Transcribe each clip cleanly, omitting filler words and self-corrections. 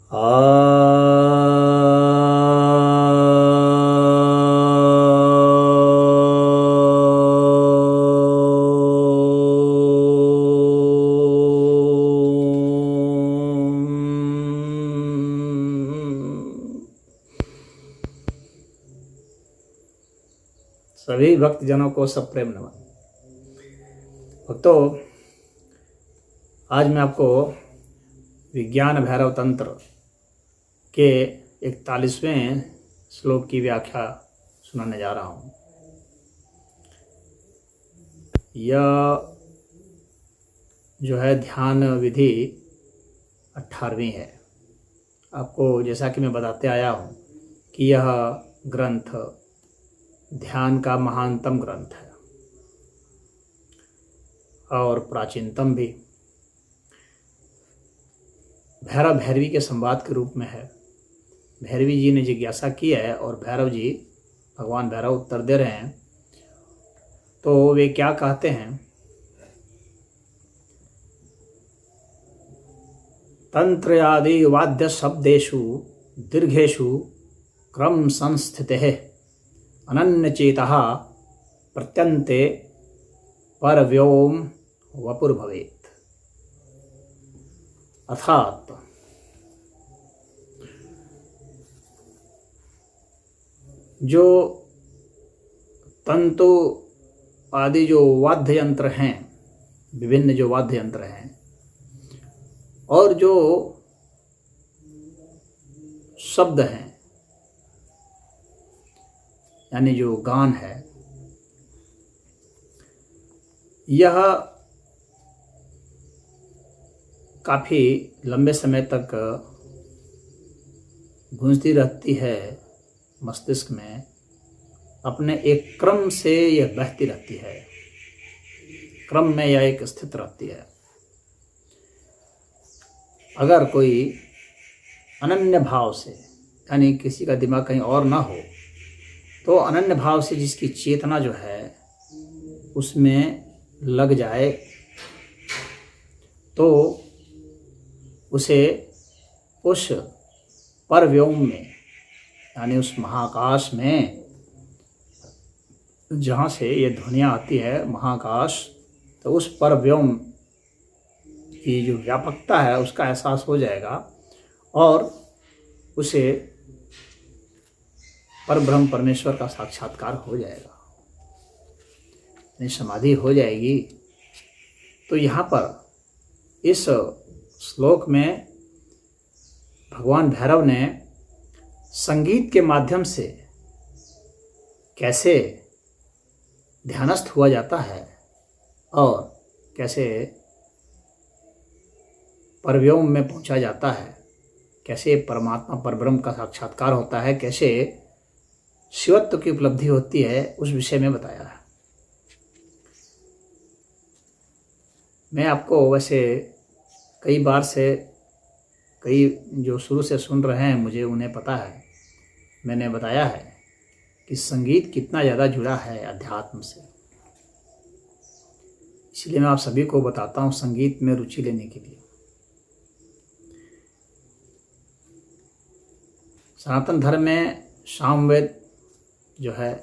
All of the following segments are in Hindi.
सभी भक्तजनों को सब प्रेम नमन। भक्तों, आज मैं आपको विज्ञान भैरव तंत्र के 41वें श्लोक की व्याख्या सुनाने जा रहा हूँ। यह जो है ध्यान विधि 18वीं है। आपको जैसा कि मैं बताते आया हूँ कि यह ग्रंथ ध्यान का महानतम ग्रंथ है और प्राचीनतम भी। भैरव भैरवी के संवाद के रूप में है। भैरवी जी ने जिज्ञासा की है और भैरव जी, भगवान भैरव उत्तर दे रहे हैं। तो वे क्या कहते हैं? तंत्र आदि वाद्य शब्देषु दीर्घेषु क्रम संस्थिते अनन्य चेतः प्रत्यन्ते परव्योम वपुर्भवेत्। अर्थात जो तंतु आदि जो वाद्य यंत्र हैं, विभिन्न जो वाद्य यंत्र हैं, और जो शब्द हैं यानी जो गान है, यह काफ़ी लंबे समय तक गूंजती रहती है मस्तिष्क में। अपने एक क्रम से यह बहती रहती है, क्रम में यह एक स्थित रहती है। अगर कोई अनन्य भाव से, यानी किसी का दिमाग कहीं और ना हो, तो अनन्य भाव से जिसकी चेतना जो है उसमें लग जाए तो उसे उस परव्योम में, यानी उस महाकाश में जहाँ से ये ध्वनियाँ आती है, महाकाश, तो उस परव्योम की जो व्यापकता है उसका एहसास हो जाएगा और उसे परब्रह्म परमेश्वर का साक्षात्कार हो जाएगा, समाधि हो जाएगी। तो यहाँ पर इस श्लोक में भगवान भैरव ने संगीत के माध्यम से कैसे ध्यानस्थ हुआ जाता है और कैसे परव्योम में पहुँचा जाता है, कैसे परमात्मा परब्रह्म का साक्षात्कार होता है, कैसे शिवत्व की उपलब्धि होती है, उस विषय में बताया है। मैं आपको वैसे कई बार से, कई जो शुरू से सुन रहे हैं मुझे उन्हें पता है, मैंने बताया है कि संगीत कितना ज़्यादा जुड़ा है अध्यात्म से। इसलिए मैं आप सभी को बताता हूँ संगीत में रुचि लेने के लिए। सनातन धर्म में सामवेद जो है,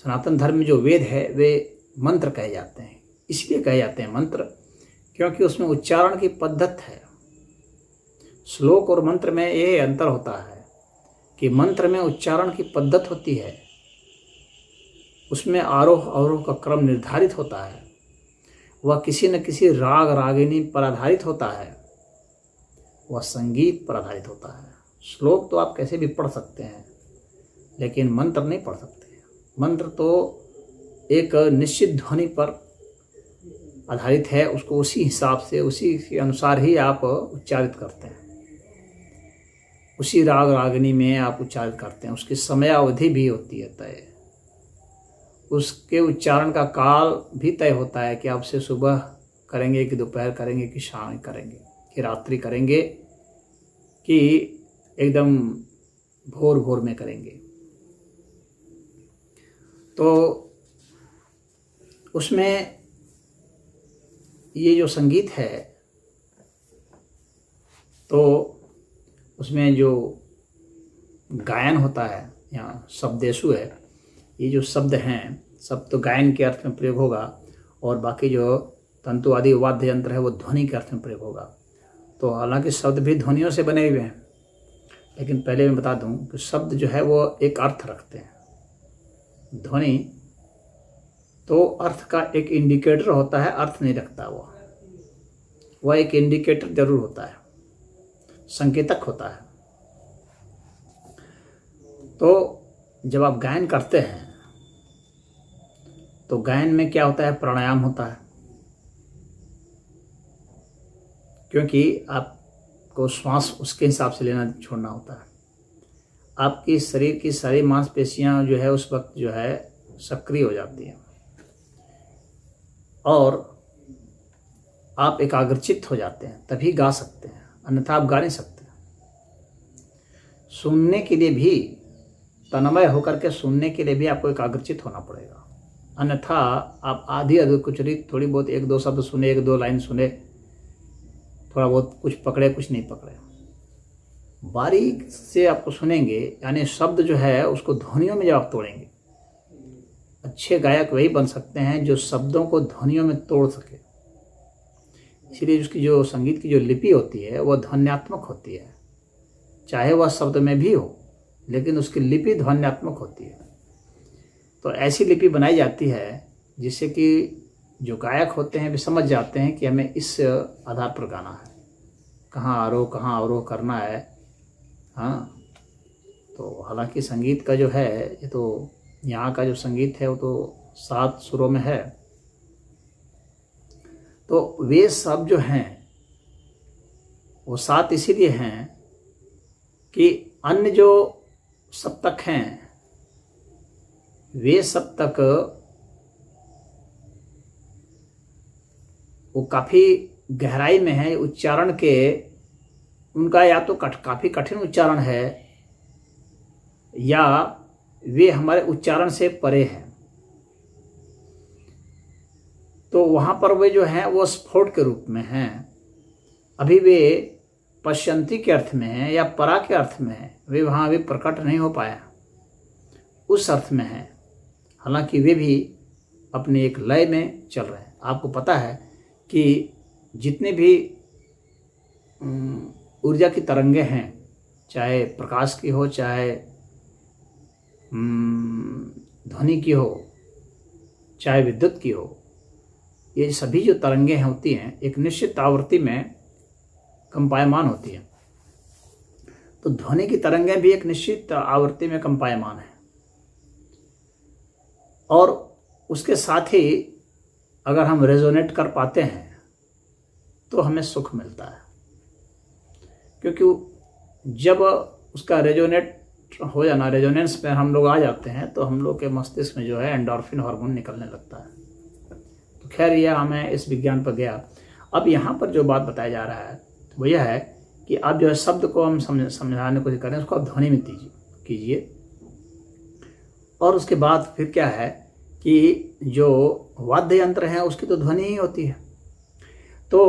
सनातन धर्म में जो वेद है वे मंत्र कहे जाते हैं। इसलिए कहे जाते हैं मंत्र क्योंकि उसमें उच्चारण की पद्धत है। श्लोक और मंत्र में ये अंतर होता है कि मंत्र में उच्चारण की पद्धत होती है, उसमें आरोह अवरोह का क्रम निर्धारित होता है, वह किसी न किसी राग रागिनी पर आधारित होता है, वह संगीत पर आधारित होता है। श्लोक तो आप कैसे भी पढ़ सकते हैं लेकिन मंत्र नहीं पढ़ सकते। मंत्र तो एक निश्चित ध्वनि पर आधारित है, उसको उसी हिसाब से, उसी के अनुसार ही आप उच्चारित करते हैं, उसी राग रागिनी में आप उच्चारित करते हैं। उसकी समयावधि भी होती है तय, उसके उच्चारण का काल भी तय होता है कि आप उसे सुबह करेंगे कि दोपहर करेंगे कि शाम करेंगे कि रात्रि करेंगे कि एकदम भोर भोर में करेंगे। तो उसमें ये जो संगीत है तो उसमें जो गायन होता है, यहाँ शब्देशु है, ये जो शब्द हैं सब तो गायन के अर्थ में प्रयोग होगा, और बाकी जो तंतु आदि वाद्य यंत्र है वो ध्वनि के अर्थ में प्रयोग होगा। तो हालांकि शब्द भी ध्वनियों से बने हुए हैं, लेकिन पहले मैं बता दूं कि शब्द जो है वो एक अर्थ रखते हैं। ध्वनि तो अर्थ का एक इंडिकेटर होता है, अर्थ नहीं रखता। वह एक इंडिकेटर जरूर होता है, संकेतक होता है। तो जब आप गायन करते हैं तो गायन में क्या होता है, प्राणायाम होता है, क्योंकि आपको श्वास उसके हिसाब से लेना छोड़ना होता है। आपकी शरीर की सारी मांसपेशियां जो है उस वक्त जो है सक्रिय हो जाती हैं और आप एकाग्रचित्त हो जाते हैं, तभी गा सकते हैं, अन्यथा आप गा नहीं सकते। सुनने के लिए भी, तन्मय होकर के सुनने के लिए भी आपको एकाग्रचित्त होना पड़ेगा, अन्यथा आप आधी अधूरी थोड़ी बहुत एक दो शब्द सुने, एक दो लाइन सुने, थोड़ा बहुत कुछ पकड़े कुछ नहीं पकड़े, बारीक से आपको सुनेंगे, यानी शब्द जो है उसको ध्वनियों में जब आप तोड़ेंगे। अच्छे गायक वही बन सकते हैं जो शब्दों को ध्वनियों में तोड़ सके। इसलिए उसकी जो संगीत की जो लिपि होती है वह ध्वन्यात्मक होती है, चाहे वह शब्द में भी हो, लेकिन उसकी लिपि ध्वन्यात्मक होती है। तो ऐसी लिपि बनाई जाती है जिससे कि जो गायक होते हैं वे समझ जाते हैं कि हमें इस आधार पर गाना है, कहाँ आरोह कहाँ अवरोह करना है। हाँ, तो हालांकि संगीत का जो है, ये तो यहाँ का जो संगीत है वो तो 7 सुरों में है। तो वे सब जो हैं वो 7 इसीलिए हैं कि अन्य जो सप्तक हैं वे सप्तक वो काफ़ी गहराई में है उच्चारण के, उनका या तो काफ़ी कठिन उच्चारण है या वे हमारे उच्चारण से परे हैं। तो वहाँ पर वे जो हैं वो स्फोट के रूप में हैं, अभी वे पश्यंती के अर्थ में हैं या परा के अर्थ में हैं, वे वहाँ अभी प्रकट नहीं हो पाया, उस अर्थ में हैं। हालांकि वे भी अपने एक लय में चल रहे हैं। आपको पता है कि जितने भी ऊर्जा की तरंगे हैं, चाहे प्रकाश की हो, चाहे ध्वनि की हो, चाहे विद्युत की हो, ये सभी जो तरंगें होती हैं एक निश्चित आवृत्ति में कंपायमान होती हैं। तो ध्वनि की तरंगें भी एक निश्चित आवृत्ति में कंपायमान है, और उसके साथ ही अगर हम रेजोनेट कर पाते हैं तो हमें सुख मिलता है, क्योंकि जब उसका रेजोनेट हो जाना, रेजोनेंस में हम लोग आ जाते हैं, तो हम लोग के मस्तिष्क में जो है एंडोर्फिन हार्मोन निकलने लगता है। तो खैर यह हमें इस विज्ञान पर गया। अब यहाँ पर जो बात बताया जा रहा है वो यह है कि आप जो है शब्द को हम समझाने की कोशिश करें, उसको आप ध्वनि में कीजिए, और उसके बाद फिर क्या है कि जो वाद्य यंत्र हैं उसकी तो ध्वनि ही होती है। तो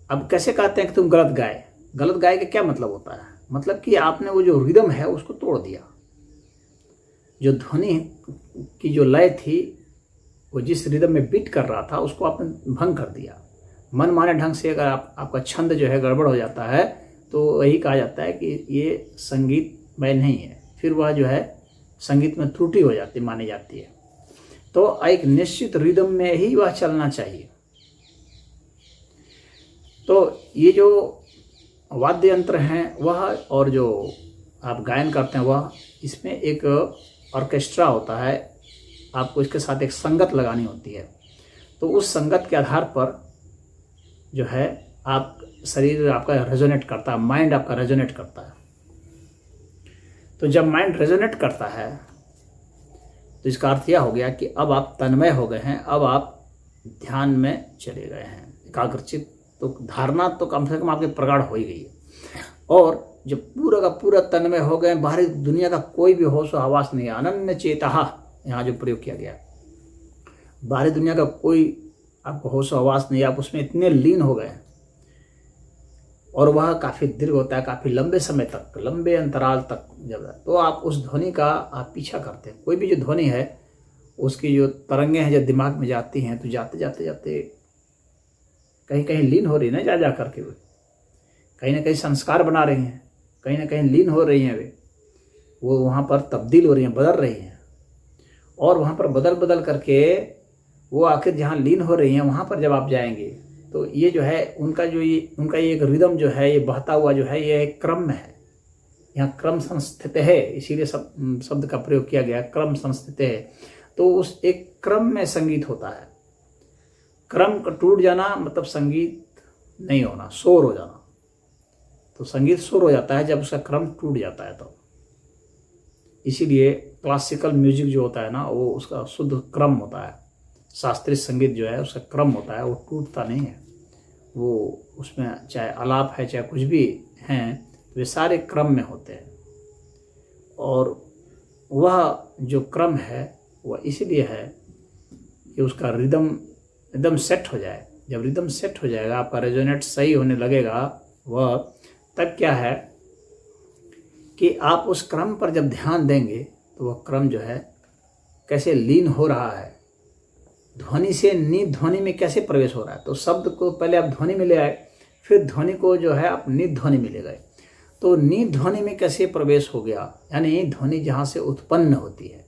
अब कैसे कहते हैं कि तुम गलत गाए? गलत गाए का क्या मतलब होता है? मतलब कि आपने वो जो रिदम है उसको तोड़ दिया, जो ध्वनि की जो लय थी, वो जिस रिदम में बीट कर रहा था उसको आपने भंग कर दिया। मन माने ढंग से अगर आपका छंद जो है गड़बड़ हो जाता है तो वही कहा जाता है कि ये संगीतमय नहीं है, फिर वह जो है संगीत में त्रुटि हो जाती मानी जाती है। तो एक निश्चित रिदम में ही वह चलना चाहिए। तो ये जो वाद्य यंत्र हैं वह, और जो आप गायन करते हैं वह, इसमें एक ऑर्केस्ट्रा होता है, आपको इसके साथ एक संगत लगानी होती है। तो उस संगत के आधार पर जो है आप शरीर आपका रेजोनेट करता है, माइंड आपका रेजोनेट करता है। तो जब माइंड रेजोनेट करता है तो इसका अर्थ यह हो गया कि अब आप तन्मय हो गए हैं, अब आप ध्यान में चले गए हैं, एकाग्रचित। तो धारणा तो कम से कम आपके प्रगाढ़ हो ही गई है, और जब पूरा का पूरा तन्मय हो गए, बाहरी दुनिया का कोई भी होश व हवास नहीं है, अनन्य चेतः यहाँ जो प्रयोग किया गया, बाहरी दुनिया का कोई आपको होश व हवास नहीं है, आप उसमें इतने लीन हो गए। और वह काफ़ी दीर्घ होता है, काफ़ी लंबे समय तक, लंबे अंतराल तक जब, तो आप उस ध्वनि का आप पीछा करते हैं। कोई भी जो ध्वनि है उसकी जो तरंगें हैं जब दिमाग में जाती हैं तो जाते जाते जाते कहीं कहीं लीन हो रही है ना, जा करके वे कहीं ना कहीं संस्कार बना रही हैं, कहीं ना कहीं लीन हो रही हैं, वो वहाँ पर तब्दील हो रही हैं, बदल रही हैं। और वहाँ पर बदल बदल करके वो आखिर जहाँ लीन हो रही हैं वहाँ पर जब आप जाएंगे तो ये जो है उनका ये एक रिदम जो है, ये बहता हुआ जो है, ये एक क्रम में है। यहाँ क्रम संस्थित है, इसीलिए शब्द का प्रयोग किया गया, क्रम संस्थित है। तो उस एक क्रम में संगीत होता है। क्रम का टूट जाना मतलब संगीत नहीं होना, शोर हो जाना। तो संगीत शोर हो जाता है जब उसका क्रम टूट जाता है तो। इसीलिए क्लासिकल म्यूजिक जो होता है ना, वो उसका शुद्ध क्रम होता है। शास्त्रीय संगीत जो है उसका क्रम होता है, वो टूटता नहीं है। वो उसमें चाहे आलाप है चाहे कुछ भी हैं, वे सारे क्रम में होते हैं। और वह जो क्रम है वह इसलिए है कि उसका रिदम एकदम सेट हो जाए। जब रिदम सेट हो जाएगा, आपका रेजोनेट सही होने लगेगा, वह तब क्या है कि आप उस क्रम पर जब ध्यान देंगे तो वह क्रम जो है कैसे लीन हो रहा है, ध्वनि से नींद ध्वनि में कैसे प्रवेश हो रहा है। तो शब्द को पहले आप ध्वनि में ले आए, फिर ध्वनि को जो है आप नींद ध्वनि में ले गए। तो नींद ध्वनि में कैसे प्रवेश हो गया, यानी ध्वनि जहाँ से उत्पन्न होती है,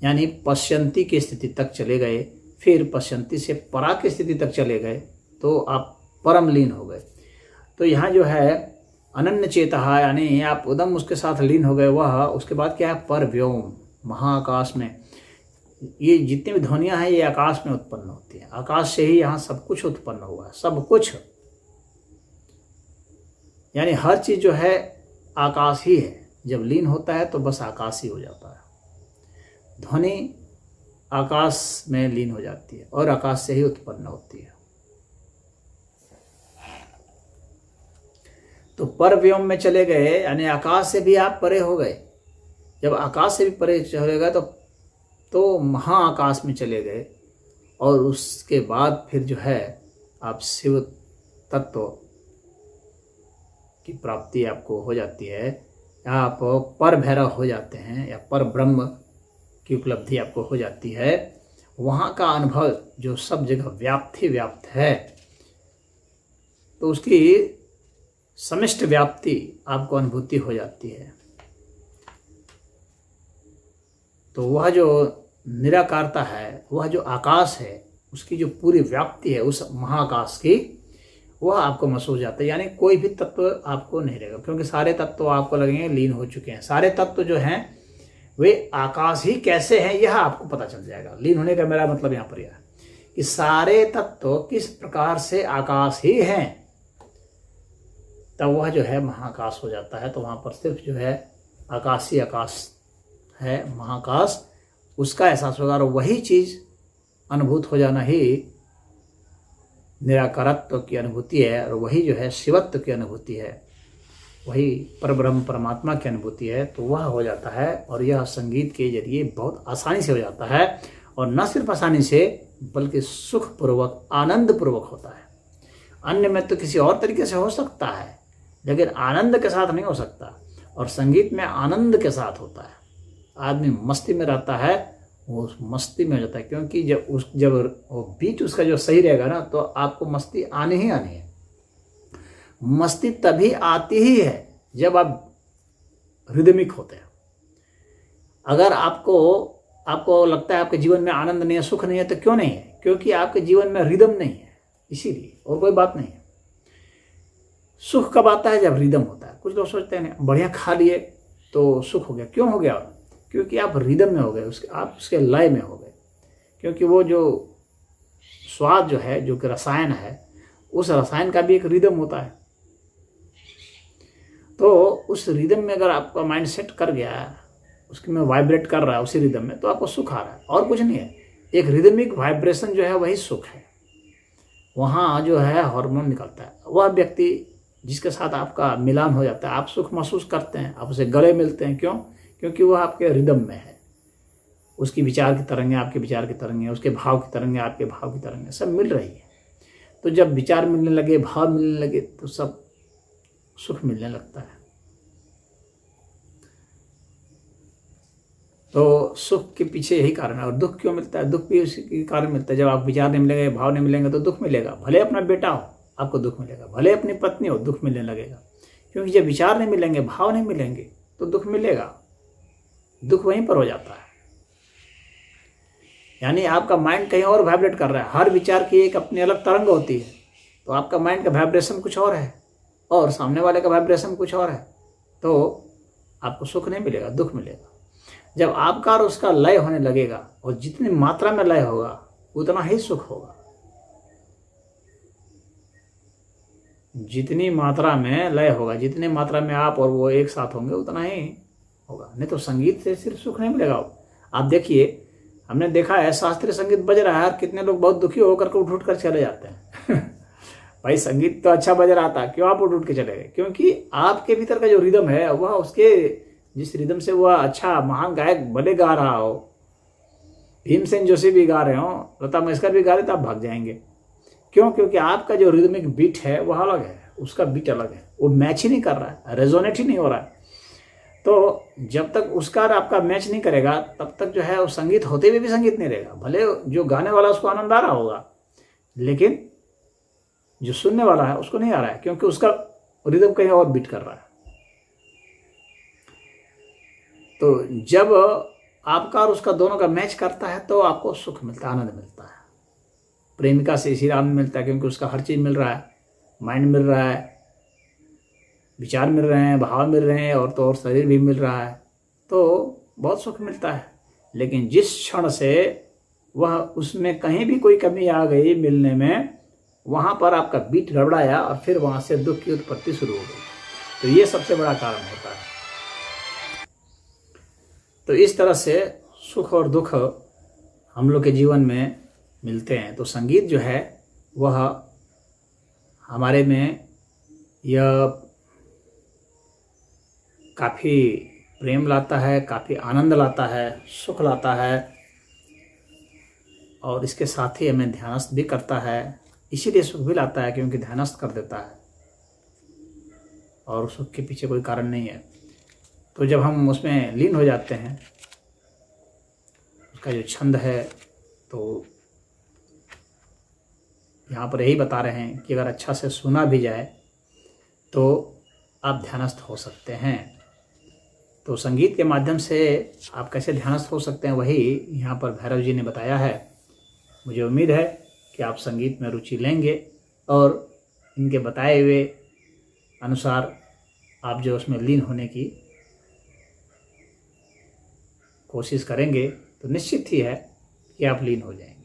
यानी पश्यंती की स्थिति तक चले गए, फिर पश्यंती से परा की स्थिति तक चले गए, तो आप परम लीन हो गए। तो यहाँ जो है अनन्य चेतः, यानी आप उदम उसके साथ लीन हो गए। वह उसके बाद क्या है, पर व्योम, महाआकाश में। ये जितनी भी ध्वनियाँ हैं ये आकाश में उत्पन्न होती हैं। आकाश से ही यहाँ सब कुछ उत्पन्न हुआ है, सब कुछ, यानी हर चीज़ जो है आकाश ही है। जब लीन होता है तो बस आकाश ही हो जाता है। ध्वनि आकाश में लीन हो जाती है और आकाश से ही उत्पन्न होती है। तो पर व्योम में चले गए, यानी आकाश से भी आप परे हो गए। जब आकाश से भी परे चले गए तो महाआकाश में चले गए। और उसके बाद फिर जो है आप शिव तत्व की प्राप्ति आपको हो जाती है, या आप पर भैरव हो जाते हैं, या पर ब्रह्म की उपलब्धि आपको हो जाती है। वहाँ का अनुभव जो सब जगह व्याप्त है, तो उसकी समष्ट व्याप्ति आपको अनुभूति हो जाती है। तो वह जो निराकारता है, वह जो आकाश है, उसकी जो पूरी व्याप्ति है उस महाआकाश की, वह आपको महसूस हो जाता है। यानी कोई भी तत्व आपको नहीं रहेगा, क्योंकि सारे तत्व आपको लगेंगे लीन हो चुके हैं। सारे तत्व जो हैं वे आकाश ही कैसे हैं यह आपको पता चल जाएगा। लीन होने का मेरा मतलब यहाँ पर यह है कि सारे तत्व किस प्रकार से आकाश ही हैं, तब वह जो है महाआकाश हो जाता है। तो वहाँ पर सिर्फ जो है आकाश ही आकाश है, महाआकाश, उसका एहसास होगा। और वही चीज़ अनुभूत हो जाना ही निराकारत्व की अनुभूति है, और वही जो है शिवत्व की अनुभूति है, वही परब्रह्म परमात्मा की अनुभूति है। तो वह हो जाता है, और यह संगीत के जरिए बहुत आसानी से हो जाता है। और न सिर्फ आसानी से बल्कि सुखपूर्वक, आनंदपूर्वक होता है। अन्य में तो किसी और तरीके से हो सकता है, लेकिन आनंद के साथ नहीं हो सकता। और संगीत में आनंद के साथ होता है। आदमी मस्ती में रहता है, वो उस मस्ती में हो जाता है, क्योंकि जब वो बीच उसका जो सही रहेगा ना, तो आपको मस्ती आनी ही आनी है। मस्ती तभी आती ही है जब आप रिदमिक होते हैं। अगर आपको लगता है आपके जीवन में आनंद नहीं है, सुख नहीं है, तो क्यों नहीं है? क्योंकि आपके जीवन में रिदम नहीं है, इसीलिए, और कोई बात नहीं है। सुख कब आता है? जब रिदम होता है। कुछ लोग सोचते हैं बढ़िया खा लिए तो सुख हो गया। क्यों हो गया? क्योंकि आप रिदम में हो गए, आप उसके लय में हो गए। क्योंकि वो जो स्वाद जो है, जो कि रसायन है, उस रसायन का भी एक रिदम होता है। तो उस रिदम में अगर आपका माइंड सेट कर गया, उसके में वाइब्रेट कर रहा है उसी रिदम में, तो आपको सुख आ रहा है, और कुछ नहीं है। एक रिदमिक वाइब्रेशन जो है वही सुख है। वहाँ जो है हार्मोन निकलता है। वह व्यक्ति जिसके साथ आपका मिलान हो जाता है, आप सुख महसूस करते हैं, आप उसे गले मिलते हैं। क्यों? क्योंकि वह आपके रिदम में है। उसकी विचार की तरंगें आपके विचार की तरंगें, उसके भाव की तरंगें आपके भाव की तरंगें, सब मिल रही है। तो जब विचार मिलने लगे, भाव मिलने लगे, तो सब सुख मिलने लगता है। तो सुख के पीछे यही कारण है। और दुख क्यों मिलता है? दुख भी उसी कारण मिलता है। जब आप विचार नहीं मिलेंगे, भाव नहीं मिलेंगे तो दुख मिलेगा। भले अपना बेटा हो आपको दुख मिलेगा, भले अपनी पत्नी हो दुख मिलने लगेगा। क्योंकि जब विचार नहीं मिलेंगे, भाव नहीं मिलेंगे तो दुख मिलेगा। दुख वहीं पर हो जाता है। यानी आपका माइंड कहीं और वाइब्रेट कर रहा है। हर विचार की एक अपनी अलग तरंग होती है। तो आपका माइंड का वाइब्रेशन कुछ और है और सामने वाले का वाइब्रेशन कुछ और है, तो आपको सुख नहीं मिलेगा, दुख मिलेगा। जब आपका और उसका लय होने लगेगा, और जितनी मात्रा में लय होगा उतना ही सुख होगा। जितनी मात्रा में लय होगा, जितनी मात्रा में आप और वो एक साथ होंगे उतना ही होगा। नहीं तो संगीत से सिर्फ सुख नहीं मिलेगा। आप देखिए, हमने देखा है शास्त्रीय संगीत बज रहा है और कितने लोग बहुत दुखी होकर के उठ उठ कर चले जाते हैं। भाई संगीत तो अच्छा बज रहा था, क्यों आप उठ उठ के चले गए? क्योंकि आपके भीतर का जो रिदम है वह उसके जिस रिदम से वह अच्छा महान गायक भले गा रहा हो, भीमसेन जोशी भी गा रहे हो, लता मंगेशकर भी गा रहे, तो आप भाग जाएंगे। क्यों? क्योंकि आपका जो रिदमिक बीट है वह अलग है, उसका बीट अलग है, वो मैच ही नहीं कर रहा है, रेजोनेट ही नहीं हो रहा है। तो जब तक उसका आपका मैच नहीं करेगा तब तक जो है वो संगीत होते हुए भी संगीत नहीं रहेगा। भले जो गाने वाला उसको आनंद आ रहा होगा, लेकिन जो सुनने वाला है उसको नहीं आ रहा है, क्योंकि उसका रिदम कहीं और बीट कर रहा है। तो जब आपका और उसका दोनों का मैच करता है तो आपको सुख मिलता है, आनंद मिलता है। प्रेमिका से इसी आनंद मिलता है, क्योंकि उसका हर चीज़ मिल रहा है, माइंड मिल रहा है, विचार मिल रहे हैं, भाव मिल रहे हैं, और तो और शरीर भी मिल रहा है, तो बहुत सुख मिलता है। लेकिन जिस क्षण से वह उसमें कहीं भी कोई कमी आ गई मिलने में, वहाँ पर आपका बीट गड़बड़ाया और फिर वहाँ से दुख की उत्पत्ति शुरू हो गई। तो ये सबसे बड़ा कारण होता है। तो इस तरह से सुख और दुख हम लोग के जीवन में मिलते हैं। तो संगीत जो है वह हमारे में यह काफ़ी प्रेम लाता है, काफ़ी आनंद लाता है, सुख लाता है, और इसके साथ ही हमें ध्यानस्थ भी करता है। इसीलिए सुख भी लाता है, क्योंकि ध्यानस्थ कर देता है, और सुख के पीछे कोई कारण नहीं है। तो जब हम उसमें लीन हो जाते हैं, उसका जो छंद है, तो यहाँ पर यही बता रहे हैं कि अगर अच्छा से सुना भी जाए तो आप ध्यानस्थ हो सकते हैं। तो संगीत के माध्यम से आप कैसे ध्यानस्थ हो सकते हैं, वही यहाँ पर भैरव जी ने बताया है। मुझे उम्मीद है कि आप संगीत में रुचि लेंगे और इनके बताए हुए अनुसार आप जो उसमें लीन होने की कोशिश करेंगे तो निश्चित ही है कि आप लीन हो जाएंगे।